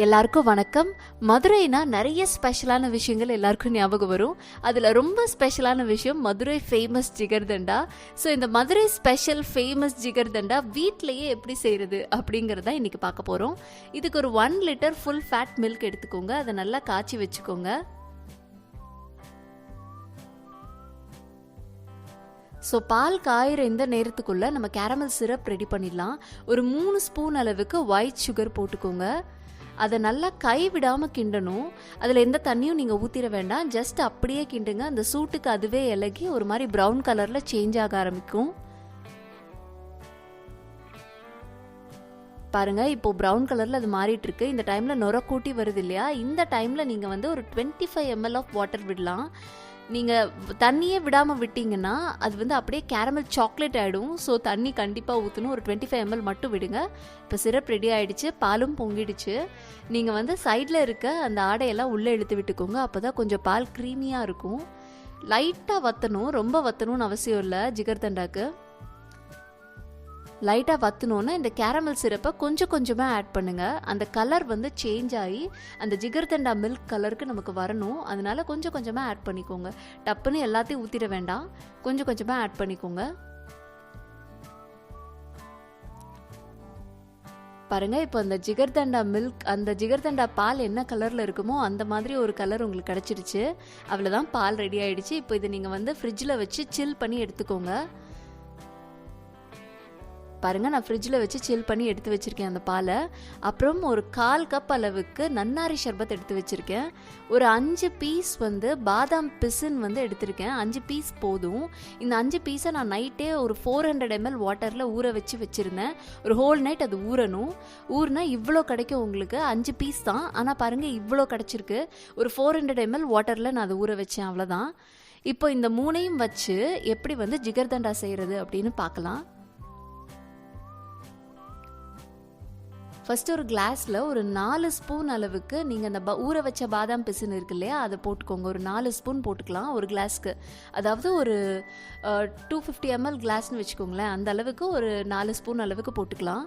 எல்லாருக்கும் வணக்கம். மதுரைனா நிறைய ஸ்பெஷலான விஷயங்கள் எல்லாருக்கும் ஞாபகம் வரும். அதில் ரொம்ப ஸ்பெஷலான விஷயம் மதுரை ஃபேமஸ் ஜிகர்தண்டா. ஸோ இந்த மதுரை ஸ்பெஷல் ஃபேமஸ் ஜிகர்தண்டா வீட்டிலையே எப்படி செய்கிறது அப்படிங்கிறத இன்றைக்கி பார்க்க போகிறோம். இதுக்கு ஒரு 1 லிட்டர் ஃபுல் ஃபேட் மில்க் எடுத்துக்கோங்க. அதை நல்லா காய்ச்சி வச்சுக்கோங்க. ஸோ பால் காயிற இந்த நேரத்துக்குள்ளே நம்ம கேரமல் சிரப் ரெடி பண்ணிடலாம். ஒரு 3 ஸ்பூன் அளவுக்கு ஒயிட் சுகர் போட்டுக்கோங்க. அதை நல்லா கை விடாமல் கிண்டணும். அதில் எந்த தண்ணியும் நீங்கள் ஊற்றிட வேண்டாம். ஜஸ்ட் அப்படியே கிண்டுங்க. அந்த சூட்டுக்கு அதுவே இலகி ஒரு மாதிரி ப்ரௌன் கலரில் சேஞ்ச் ஆக ஆரம்பிக்கும். பாருங்கள், இப்போது ப்ரௌன் கலரில் அது மாறிட்டு இருக்கு. இந்த டைமில் நுர கூட்டி வருது இல்லையா? இந்த டைமில் நீங்கள் வந்து ஒரு 25 ml ஆஃப் வாட்டர் விடலாம். நீங்கள் தண்ணியே விடாமல் விட்டிங்கன்னா அது வந்து அப்படியே கேரமல் சாக்லேட் ஆகிடும். ஸோ தண்ணி கண்டிப்பாக ஊற்றணும். ஒரு 25 ml மட்டும் விடுங்க. இப்போ சிரப் ரெடி ஆகிடுச்சு, பாலும் பொங்கிடுச்சு. நீங்கள் வந்து சைடில் இருக்க அந்த ஆடையெல்லாம் உள்ளே இழுத்து விட்டுக்கோங்க. அப்போ தான் கொஞ்சம் பால் க்ரீமியாக இருக்கும். லைட்டாக வற்றணும், ரொம்ப வற்றணும்னு அவசியம் இல்லை. ஜிகர்தண்டாக்கு லைட்டாக வற்றணுன்னா இந்த கேரமல் சிரப்பை கொஞ்சம் கொஞ்சமாக ஆட் பண்ணுங்கள். அந்த கலர் வந்து சேஞ்ச் ஆகி அந்த ஜிகர்தண்டா மில்க் கலருக்கு நமக்கு வரணும். அதனால் கொஞ்சம் கொஞ்சமாக ஆட் பண்ணிக்கோங்க. டப்புன்னு எல்லாத்தையும் ஊற்றிட வேண்டாம், கொஞ்சம் கொஞ்சமாக ஆட் பண்ணிக்கோங்க. பாருங்கள், இப்போ அந்த ஜிகர்தண்டா மில்க், அந்த ஜிகர்தண்டா பால் என்ன கலரில் இருக்குமோ அந்த மாதிரி ஒரு கலர் உங்களுக்கு கிடச்சிருச்சு. அவ்வளோதான், பால் ரெடி ஆகிடுச்சு. இப்போ இதை நீங்கள் வந்து ஃப்ரிட்ஜில் வச்சு சில் பண்ணி எடுத்துக்கோங்க. பாருங்கள், நான் ஃப்ரிட்ஜில் வச்சு சில் பண்ணி எடுத்து வச்சுருக்கேன் அந்த பாலை. அப்புறம் ஒரு 1/4 கப் அளவுக்கு நன்னாரி ஷர்பத் எடுத்து வச்சுருக்கேன். ஒரு 5 பீஸ் வந்து பாதாம் பிசின் வந்து எடுத்திருக்கேன். 5 பீஸ் போதும். இந்த 5 பீஸை நான் நைட்டே ஒரு 400 ml வாட்டரில் ஊற வச்சுருந்தேன். ஒரு ஹோல் நைட் அது ஊறணும். ஊறினா இவ்வளோ கிடைக்கும் உங்களுக்கு. 5 பீஸ் தான், ஆனால் பாருங்கள் இவ்வளோ கிடச்சிருக்கு. ஒரு 400 ml வாட்டரில் நான் அதை ஊற வச்சேன். அவ்வளோதான். இப்போ இந்த 3ஐயும் வச்சு எப்படி வந்து ஜிகர்தண்டா செய்கிறது அப்படின்னு பார்க்கலாம். ஃபஸ்ட்டு ஒரு கிளாஸில் ஒரு 4 ஸ்பூன் அளவுக்கு நீங்கள் அந்த ஊற வச்ச பாதாம் பிசின் இருக்கு இல்லையா, அதை போட்டுக்கோங்க. ஒரு 4 ஸ்பூன் போட்டுக்கலாம் ஒரு கிளாஸ்க்கு. அதாவது ஒரு 250 ml கிளாஸ்னு வச்சுக்கோங்களேன். அந்த அளவுக்கு ஒரு 4 ஸ்பூன் அளவுக்கு போட்டுக்கலாம்.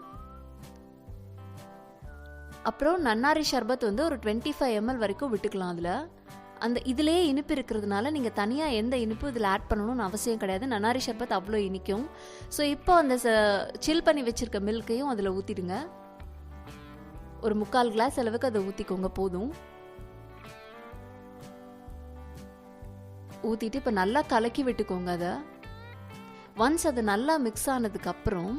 அப்புறம் நன்னாரி ஷர்பத் வந்து ஒரு 25 ml வரைக்கும் விட்டுக்கலாம். அதில் அந்த இதிலே இனிப்பு இருக்கிறதுனால நீங்கள் தனியாக எந்த இனிப்பு இதில் ஆட் பண்ணணும்னு அவசியம் கிடையாது. நன்னாரி ஷர்பத் அவ்வளோ இனிக்கும். ஸோ இப்போ அந்த சில் பண்ணி வச்சுருக்க மில்கையும் அதில் ஊற்றிடுங்க. ஒரு 3/4 கிளாஸ் அளவுக்கு அதை ஊற்றிக்கோங்க, போதும். ஊற்றிட்டு இப்போ நல்லா கலக்கி விட்டுக்கோங்க. அதை ஒன்ஸ் அது நல்லா மிக்ஸ் ஆனதுக்கப்புறம்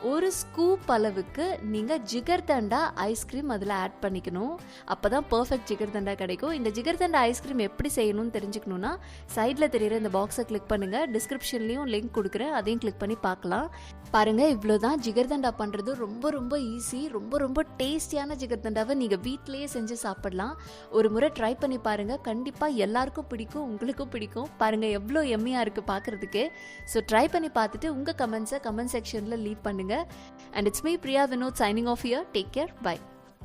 ஒரு ஸ்கூப் அளவுக்கு நீங்கள் ஜிகர்தண்டா ஐஸ்கிரீம் அதில் ஆட் பண்ணிக்கணும். அப்போ தான் பர்ஃபெக்ட் ஜிகர்தண்டா கிடைக்கும். இந்த ஜிகர்தண்டா ஐஸ்கிரீம் எப்படி செய்யணும்னு தெரிஞ்சுக்கணுன்னா சைடில் தெரிகிற இந்த பாக்ஸை கிளிக் பண்ணுங்கள். டிஸ்கிரிப்ஷன்லேயும் லிங்க் கொடுக்குறேன், அதையும் கிளிக் பண்ணி பார்க்கலாம். பாருங்கள், இவ்வளோ தான். ஜிகர்தண்டா பண்ணுறது ரொம்ப ரொம்ப ஈஸி. ரொம்ப ரொம்ப டேஸ்டியான ஜிகர்தண்டாவை நீங்கள் வீட்டிலேயே செஞ்சு சாப்பிடலாம். ஒரு முறை ட்ரை பண்ணி பாருங்கள். கண்டிப்பாக எல்லாருக்கும் பிடிக்கும், உங்களுக்கும் பிடிக்கும். பாருங்கள் எவ்வளோ எம்மியாக இருக்குது பார்க்குறதுக்கு. ஸோ ட்ரை பண்ணி பார்த்துட்டு உங்கள் கமெண்ட்ஸை கமெண்ட் செக்ஷனில் லீவ் பண்ணுங்கள். And it's me, Priya Vinod, signing off here. Take care. Bye.